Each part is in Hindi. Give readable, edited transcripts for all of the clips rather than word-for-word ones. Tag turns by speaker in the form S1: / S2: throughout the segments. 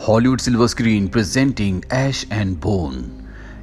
S1: Hollywood silver screen presenting ash and bone.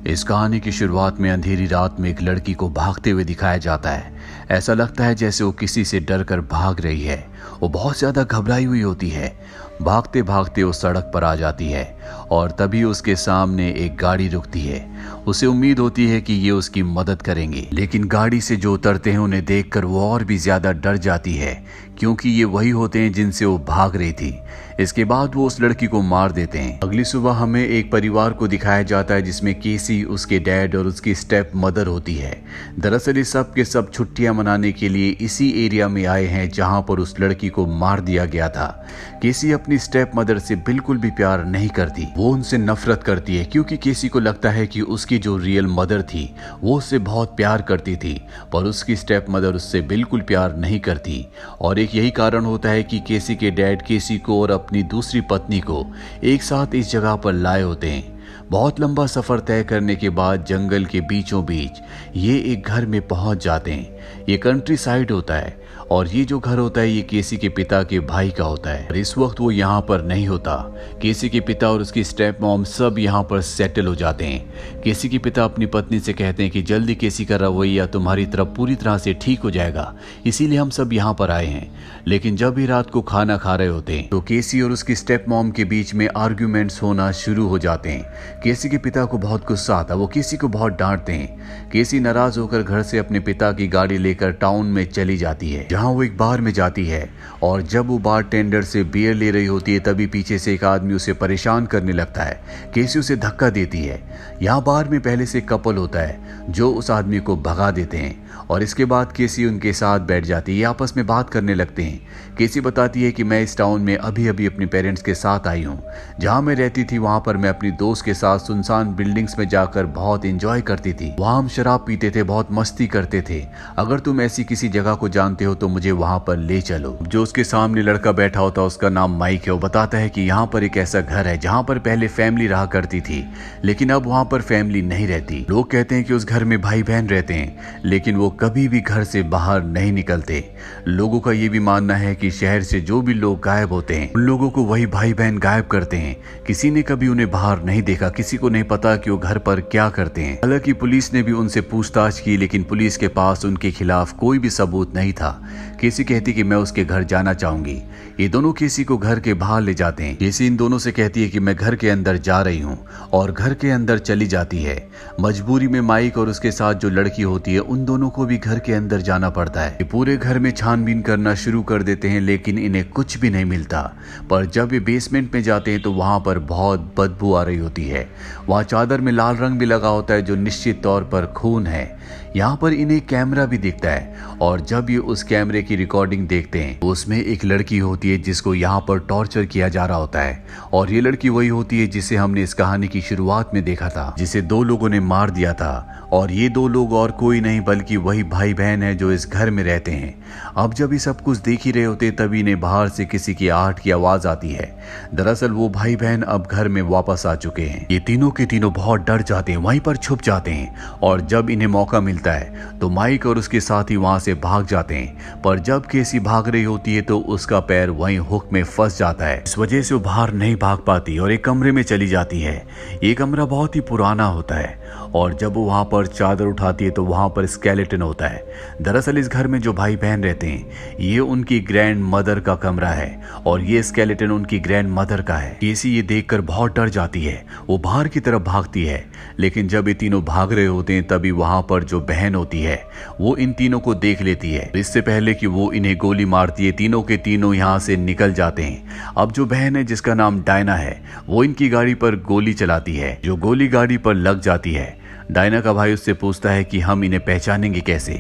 S1: इस कहानी की शुरुआत में अंधेरी रात में एक लड़की को भागते हुए दिखाया जाता है। ऐसा लगता है जैसे वो किसी से डर कर भाग रही है। वो बहुत ज्यादा घबराई हुई होती है। भागते भागते वो सड़क पर आ जाती है और तभी उसके सामने एक गाड़ी रुकती है। उसे उम्मीद होती है कि ये उसकी मदद करेंगे, लेकिन गाड़ी से जो उतरते हैं उन्हें देखकर वो और भी ज्यादा डर जाती है, क्योंकि ये वही होते हैं जिनसे वो भाग रही थी। इसके बाद वो उस लड़की को मार देते हैं। अगली सुबह हमें एक परिवार को दिखाया जाता है जिसमें केसी, उसके डैड और उसकी स्टेप मदर होती है। दरअसल ये सब के सब छुट्टियां मनाने के लिए इसी एरिया में आए हैं जहां पर उस लड़की को मार दिया गया था। केसी अपनी स्टेप मदर से बिल्कुल भी प्यार नहीं करती। वो उनसे नफरत करती है क्योंकि केसी को लगता है कि उसकी जो रियल मदर थी वो उससे बहुत प्यार करती थी, पर उसकी स्टेप मदर उससे बिल्कुल प्यार नहीं करती। और एक यही कारण होता है कि केसी के डैड केसी को और अपनी दूसरी पत्नी को एक साथ इस जगह पर लाए होते हैं। बहुत लंबा सफर तय करने के बाद जंगल के बीचों बीच ये एक घर में पहुंच जाते हैं। ये कंट्री साइड होता है और ये जो घर होता है ये केसी के पिता के भाई का होता है। और इस वक्त वो यहाँ पर नहीं होता। केसी के पिता और उसकी स्टेप मॉम सब यहाँ पर सेटल हो जाते हैं। केसी के पिता अपनी पत्नी से कहते हैं कि जल्दी केसी का रवैया तुम्हारी तरफ पूरी तरह से ठीक हो जाएगा, इसीलिए हम सब यहाँ पर आए हैं। लेकिन जब भी रात को खाना खा रहे होते हैं तो केसी और उसकी स्टेप मॉम के बीच में आर्ग्यूमेंट्स होना शुरू हो जाते हैं। केसी के पिता को बहुत गुस्सा आता है, वो केसी को बहुत डांटते हैं। केसी नाराज होकर घर से अपने पिता की गाड़ी लेकर टाउन में चली जाती है, जहां वो एक बार में जाती है। और जब वो बार टेंडर से बियर ले रही होती है तभी पीछे से एक आदमी उसे परेशान करने लगता है। केसी उसे धक्का देती है। यहाँ बार में पहले से कपल होता है जो उस आदमी को भगा देते हैं और इसके बाद केसी उनके साथ बैठ जाती है। ये आपस में बात करने लगते हैं। केसी बताती है कि मैं इस टाउन में अभी अभी अपने पेरेंट्स के साथ आई हूँ। जहाँ मैं रहती थी वहाँ पर मैं अपनी दोस्त के साथ सुनसान बिल्डिंग्स में जाकर बहुत एंजॉय करती थी। वहाँ हम शराब पीते थे, बहुत मस्ती करते थे। अगर तुम ऐसी किसी जगह को जानते हो तो मुझे वहाँ पर ले चलो। जो उसके सामने लड़का बैठा होता है उसका नाम माइक है। वो बताता है कि यहाँ पर एक ऐसा घर है जहाँ पर पहले फैमिली रहा करती थी, लेकिन अब वहाँ पर फैमिली नहीं रहती। लोग कहते हैं कि उस घर में भाई बहन रहते हैं, लेकिन वो कभी भी घर से बाहर नहीं निकलते। लोगों का ये भी मानना है कि शहर से जो भी लोग गायब होते हैं उन लोगों को वही भाई बहन गायब करते हैं। किसी ने कभी उन्हें बाहर नहीं देखा, किसी को नहीं पता कि वो घर पर क्या करते हैं। हालांकि पुलिस ने भी उनसे पूछताछ की, लेकिन पुलिस के पास उनके खिलाफ कोई भी सबूत नहीं था। केसी कहती कि मैं उसके घर जाना चाहूंगी। ये दोनों केसी को घर के बाहर ले जाते हैं। केसी इन दोनों से कहती है कि मैं घर के अंदर जा रही हूँ और घर के अंदर चली जाती है। मजबूरी में माइक और उसके साथ जो लड़की होती है उन दोनों को भी घर के अंदर जाना पड़ता है। ये पूरे घर में छानबीन करना शुरू कर देते हैं, लेकिन इन्हें कुछ भी नहीं मिलता। पर जब ये बेसमेंट में जाते हैं तो वहां पर बहुत बदबू आ रही होती है। वहां चादर में लाल रंग भी लगा होता है जो निश्चित तौर पर खून है। यहाँ पर इन्हें कैमरा भी दिखता है और जब ये उस कैमरे की रिकॉर्डिंग देखते हैं तो उसमें एक लड़की होती है जिसको यहाँ पर टॉर्चर किया जा रहा होता है। और ये लड़की वही होती है जिसे हमने इस कहानी की शुरुआत में देखा था, जिसे दो लोगों ने मार दिया था। और ये दो लोग और कोई नहीं बल्कि वही भाई बहन है जो इस घर में रहते हैं। अब जब ये सब कुछ देख ही रहे होते तभी इन्हें बाहर से किसी की आहट की आवाज आती है। दरअसल वो भाई बहन अब घर में वापस आ चुके हैं। ये तीनों के तीनों बहुत डर जाते हैं, वहीं पर छुप जाते हैं। और जब इन्हें मौका मिलता है तो माइक और उसके साथी वहां से भाग जाते हैं। पर जब केसी भाग रही होती है तो उसका पैर वहीं हुक में फंस जाता है। इस वजह से वो बाहर नहीं भाग पाती और एक कमरे में चली जाती है। ये कमरा बहुत ही पुराना होता है और जब वो वहां पर चादर उठाती है तो वहां पर स्केलेटन होता है। दरअसल इस घर में जो भाई बहन रहते हैं ये उनकी ग्रैंड मदर का कमरा है और ये स्केलेटन उनकी ग्रैंड मदर का है। केसी ये देखकर बहुत डर जाती है। वो बाहर की तरफ भागती है, लेकिन जब ये तीनों भाग रहे होते हैं तभी वहां पर जो बहन होती है वो इन तीनों को देख लेती है। इससे पहले कि वो इन्हें गोली मारती है तीनों के तीनों यहाँ से निकल जाते हैं। अब जो बहन है जिसका नाम डायना है वो इनकी गाड़ी पर गोली चलाती है, जो गोली गाड़ी पर लग जाती है। डायना का भाई उससे पूछता है कि हम इन्हें पहचानेंगे कैसे।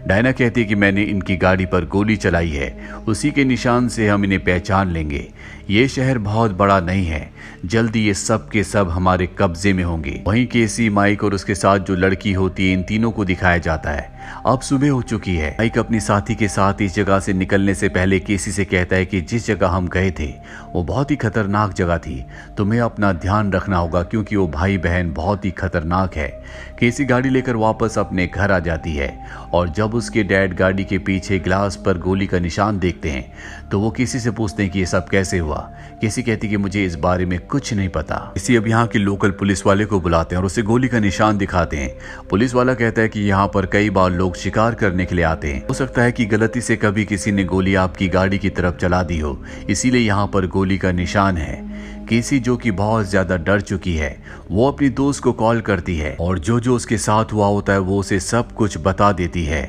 S1: डायना कहती है कि मैंने इनकी गाड़ी पर गोली चलाई है, उसी के निशान से हम इन्हें पहचान लेंगे। ये शहर बहुत बड़ा नहीं है, जल्दी ये सब के सब हमारे कब्जे में होंगे। वहीं केसी, माइक और उसके साथ जो लड़की होती है इन तीनों को दिखाया जाता है। अब सुबह हो चुकी है। माइक अपनी साथी के साथ इस जगह से निकलने से पहले केसी से कहता है कि जिस जगह हम गए थे वो बहुत ही खतरनाक जगह थी, तुम्हें अपना ध्यान रखना होगा क्योंकि वो भाई बहन बहुत ही खतरनाक है। केसी गाड़ी लेकर वापस अपने घर आ जाती है और जब उसके डैड गाड़ी के पीछे ग्लास पर गोली का निशान देखते हैं तो वो केसी से पूछते हैं कि ये सब कैसे हुआ। केसी कहती कि मुझे इस बारे में कुछ नहीं पता। केसी अब यहाँ के लोकल पुलिस वाले को बुलाते हैं और उसे गोली का निशान दिखाते हैं। पुलिस वाला कहता है कि यहाँ पर कई बार लोग शिकार करने के लिए आते हैं, हो सकता है कि गलती से कभी किसी ने गोली आपकी गाड़ी की तरफ चला दी हो, इसीलिए यहाँ पर गोली का निशान है। केसी जो कि बहुत ज्यादा डर चुकी है वो अपनी दोस्त को कॉल करती है और जो जो उसके साथ हुआ होता है वो उसे सब कुछ बता देती है।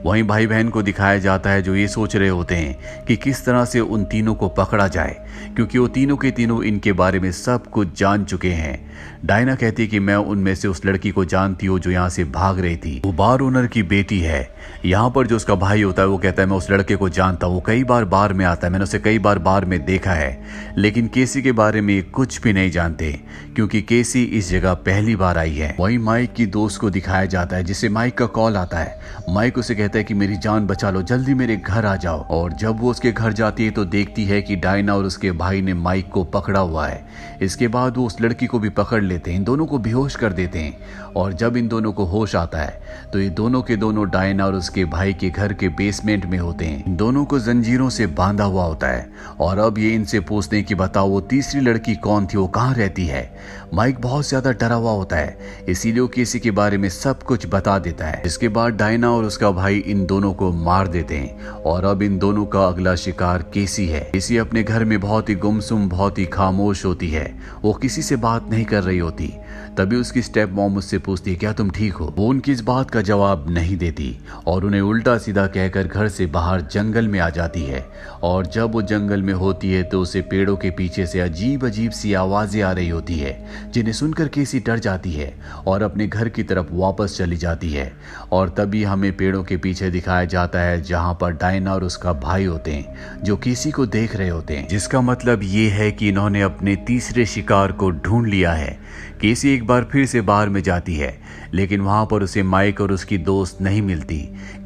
S1: वहीं भाई बहन को दिखाया जाता है जो ये सोच रहे होते हैं कि किस तरह से उन तीनों को पकड़ा जाए क्योंकि वो तीनों के तीनों इनके बारे में सब कुछ जान चुके हैं। डायना कहती है कि मैं उनमें से उस लड़की को जानती हूँ जो यहाँ से भाग रही थी, वो बार ओनर की बेटी है। यहाँ पर जो उसका भाई होता है वो कहता है मैं उस लड़के को जानता हूँ, वो कई बार बार में आता है, मैंने उसे कई बार बार में देखा है। लेकिन केसी के बारे में कुछ भी नहीं जानते क्योंकि केसी इस जगह पहली बार आई है। वहीं माइक की दोस्त को दिखाया जाता है जिसे माइक का कॉल आता है। माइक उसे कहता है कि मेरी जान बचा लो, जल्दी मेरे घर आ जाओ। और जब वो उसके घर जाती है तो देखती है कि डायना और उसके भाई ने माइक को पकड़ा हुआ है। इसके बाद वो उस लड़की को भी पकड़ लेते हैं, इन दोनों को बेहोश कर देते हैं। और जब इन दोनों को होश आता है तो ये दोनों के दोनों डायना और उसके भाई के घर के बेसमेंट में होते हैं। इन दोनों को जंजीरों से बांधा हुआ होता है और अब ये इनसे पूछते हैं कि बताओ वो तीसरी लड़की कौन थी, वो कहाँ रहती है। माइक बहुत ज्यादा डरा हुआ होता है इसीलिए वो केसी के बारे में सब कुछ बता देता है। इसके बाद डायना और उसका भाई इन दोनों को मार देते हैं और अब इन दोनों का अगला शिकार केसी है। केसी अपने घर में बहुत ही गुमसुम, बहुत ही खामोश होती है, वो किसी से बात नहीं कर रही होती। तभी उसकी स्टेप मॉम उससे पूछती है क्या तुम ठीक हो। वो उनकी इस बात का जवाब नहीं देती और उन्हें उल्टा सीधा कहकर घर से बाहर जंगल में आ जाती है। और जब वो जंगल में होती है तो उसे पेड़ों के पीछे से अजीब अजीब सी आवाजें आ रही होती है जिन्हें सुनकर केसी डर जाती है और अपने घर की तरफ वापस चली जाती है। और तभी हमें पेड़ों के पीछे दिखाया जाता है जहां पर डायना और उसका भाई होते हैं जो केसी को देख रहे होते हैं, जिसका मतलब ये है कि इन्होंने अपने तीसरे शिकार को ढूंढ लिया है। केसी एक बार फिर से बाहर में जाती है लेकिन वहां पर उसे माइक और उसकी दोस्त नहीं मिलती।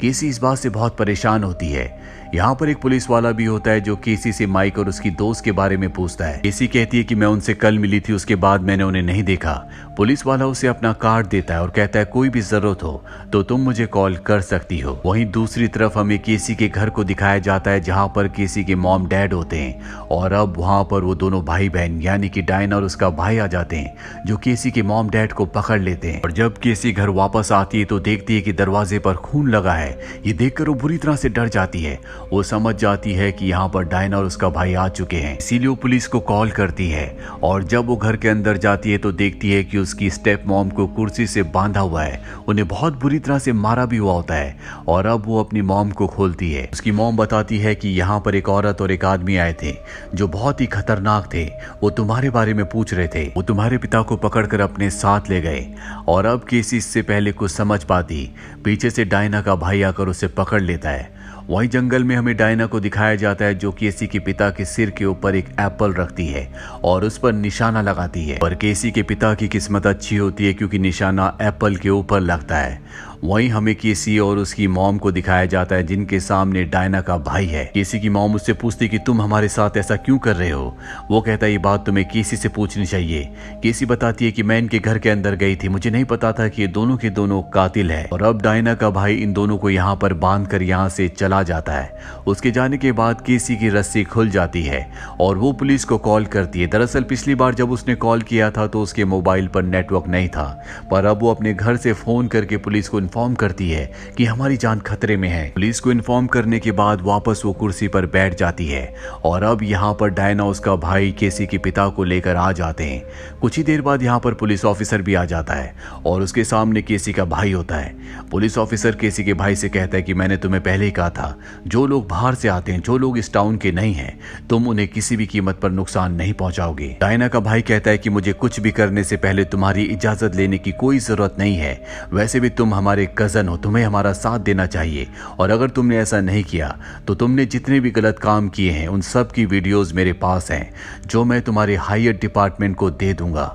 S1: केसी इस बात से बहुत परेशान होती है। यहाँ पर एक पुलिस वाला भी होता है जो केसी से माइक और उसकी दोस्त के बारे में पूछता है। केसी कहती है कि मैं उनसे कल मिली थी, उसके बाद मैंने उन्हें नहीं देखा। पुलिस वाला उसे अपना कार्ड देता है और कहता है कोई भी जरूरत हो तो तुम मुझे कॉल कर सकती हो। वहीं दूसरी तरफ हमें केसी के घर को दिखाया जाता है जहाँ पर केसी के मॉम डैड होते हैं और अब वहाँ पर वो दोनों भाई बहन यानी कि डायना और उसका भाई आ जाते हैं जो केसी के मॉम डैड को पकड़ लेते हैं। और जब केसी घर वापस आती है तो देखती है कि दरवाजे पर खून लगा है। ये देखकर वो बुरी तरह से डर जाती है। वो समझ जाती है कि यहाँ पर डायना और उसका भाई आ चुके हैं, इसीलिए वो पुलिस को कॉल करती है। और जब वो घर के अंदर जाती है तो देखती है कि उसकी स्टेप मॉम को कुर्सी से बांधा हुआ है, उन्हें बहुत बुरी तरह से मारा भी हुआ होता है। और अब वो अपनी मॉम को खोलती है। उसकी मॉम बताती है कि यहाँ पर एक औरत और एक आदमी आए थे जो बहुत ही खतरनाक थे, वो तुम्हारे बारे में पूछ रहे थे, वो तुम्हारे पिता को पकड़कर अपने साथ ले गए। और अब केसी इससे पहले कुछ समझ पाती, पीछे से डायना का भाई आकर उसे पकड़ लेता है। वहीं जंगल में हमें डायना को दिखाया जाता है जो केसी के पिता के सिर के ऊपर एक एप्पल रखती है और उस पर निशाना लगाती है। पर केसी के पिता की किस्मत अच्छी होती है क्योंकि निशाना एप्पल के ऊपर लगता है। वहीं हमें केसी और उसकी मॉम को दिखाया जाता है जिनके सामने डायना का भाई है। केसी की मॉम उससे पूछती कि तुम हमारे साथ ऐसा क्यों कर रहे हो। वो कहता है ये बात तुम्हें केसी से पूछनी चाहिए। केसी बताती है कि मैं इनके घर के अंदर गई थी, मुझे नहीं पता था कि ये दोनों के दोनों कातिल है। और अब डायना का भाई इन दोनों को यहाँ पर बांध कर यहाँ से चला जाता है। उसके जाने के बाद केसी की रस्सी खुल जाती है और वो पुलिस को कॉल करती है। दरअसल पिछली बार जब उसने कॉल किया था तो उसके मोबाइल पर नेटवर्क नहीं था, पर अब वो अपने घर से फोन करके पुलिस को इन्फॉर्म करती है कि हमारी जान खतरे में है। पुलिस को इन्फॉर्म करने के बाद वापस वो कुर्सी पर बैठ जाती है और अब यहाँ पर डायना उसका भाई केसी के पिता को लेकर आ जाते हैं। कुछ ही देर बाद यहाँ पर पुलिस ऑफिसर भी आ जाता है और उसके सामने केसी का भाई होता है। पुलिस ऑफिसर केसी के भाई से कहता है कि मैंने तुम्हें पहले ही कहा था, जो लोग बाहर से आते हैं, जो लोग इस टाउन के नहीं हैं, तुम उन्हें किसी भी कीमत पर नुकसान नहीं पहुंचाओगे। डायना का भाई कहता है कि मुझे कुछ भी करने से पहले तुम्हारी इजाजत लेने की कोई जरूरत नहीं है, वैसे भी तुम हमारी हमारे कज़न हो, तुम्हें हमारा साथ देना चाहिए, और अगर तुमने ऐसा नहीं किया तो तुमने जितने भी गलत काम किए हैं उन सब की वीडियोस मेरे पास हैं जो मैं तुम्हारे हायर डिपार्टमेंट को दे दूंगा।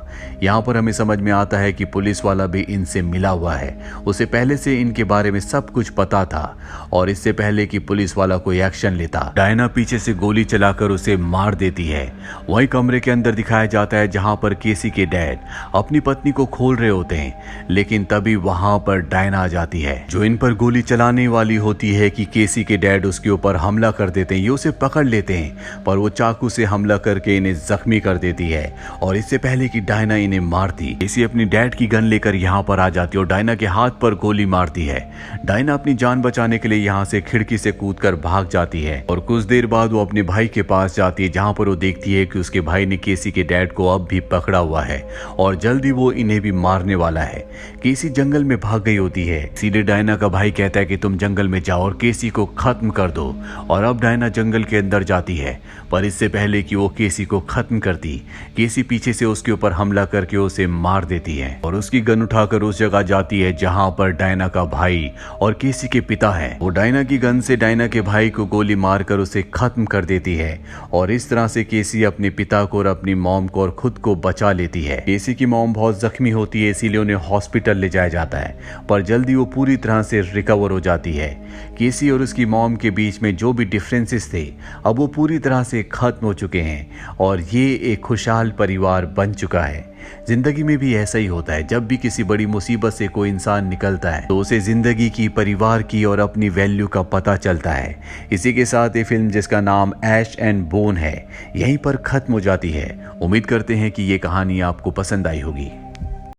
S1: यहाँ पर हमें समझ में आता है कि पुलिस वाला भी इनसे मिला हुआ है, उसे पहले से इनके बारे में सब कुछ पता था और इससे पहले कि पुलिस वाला कोई एक्शन लेता डायना पीछे से गोली चलाकर उसे मार देती है। वहीं कमरे के अंदर दिखाया जाता है जहां पर केसी के डैड अपनी पत्नी को खोल रहे होते हैं, लेकिन तभी वहां पर डायना आ जाती है जो इन पर गोली चलाने वाली होती है कि केसी के डैड उसके ऊपर हमला कर देते हैं। ये उसे पकड़ लेते हैं पर वो चाकू से हमला करके इन्हें जख्मी कर देती है और इससे पहले कि डायना इन्हें मारती केसी अपनी डैड की गन लेकर यहाँ पर आ जाती है और डायना के हाथ पर गोली मारती है। डायना अपनी जान बचाने के लिए यहाँ से खिड़की से कूदकर भाग जाती है और कुछ देर बाद वो अपने भाई के पास जाती है जहाँ पर वो देखती है कि उसके भाई ने केसी के डैड को अब भी पकड़ा हुआ है और जल्दी वो इन्हें भी मारने वाला है। केसी जंगल में भाग गई होती है। सीधे डायना का भाई कहता है कि तुम जंगल में जाओ और केसी को खत्म कर दो और अब डायना जंगल के अंदर जाती है पर इससे पहले कि वो केसी को खत्म करती केसी पीछे से उसके ऊपर हमला करके उसे मार देती है और उसकी गन उठाकर उस जगह जाती है जहां पर डायना का भाई और केसी के पिता है। वो डायना की गन से डायना के भाई को गोली मारकर उसे खत्म कर देती है और इस तरह से केसी अपने पिता को और अपनी मॉम को और खुद को बचा लेती है। केसी की मॉम बहुत जख्मी होती है इसीलिए उन्हें हॉस्पिटल ले जाया जाता है पर जल्दी वो पूरी तरह से रिकवर हो जाती है। केसी और उसकी मॉम के बीच में जो भी डिफरेंसेस थे अब वो पूरी तरह से खत्म हो चुके हैं और ये एक खुशहाल परिवार बन चुका है। जिंदगी में भी ऐसा ही होता है, जब भी किसी बड़ी मुसीबत से कोई इंसान निकलता है तो उसे जिंदगी की, परिवार की और अपनी वैल्यू का पता चलता है। इसी के साथ ये फिल्म जिसका नाम ऐश एंड बोन है यहीं पर खत्म हो जाती है। उम्मीद करते हैं कि ये कहानी आपको पसंद आई होगी।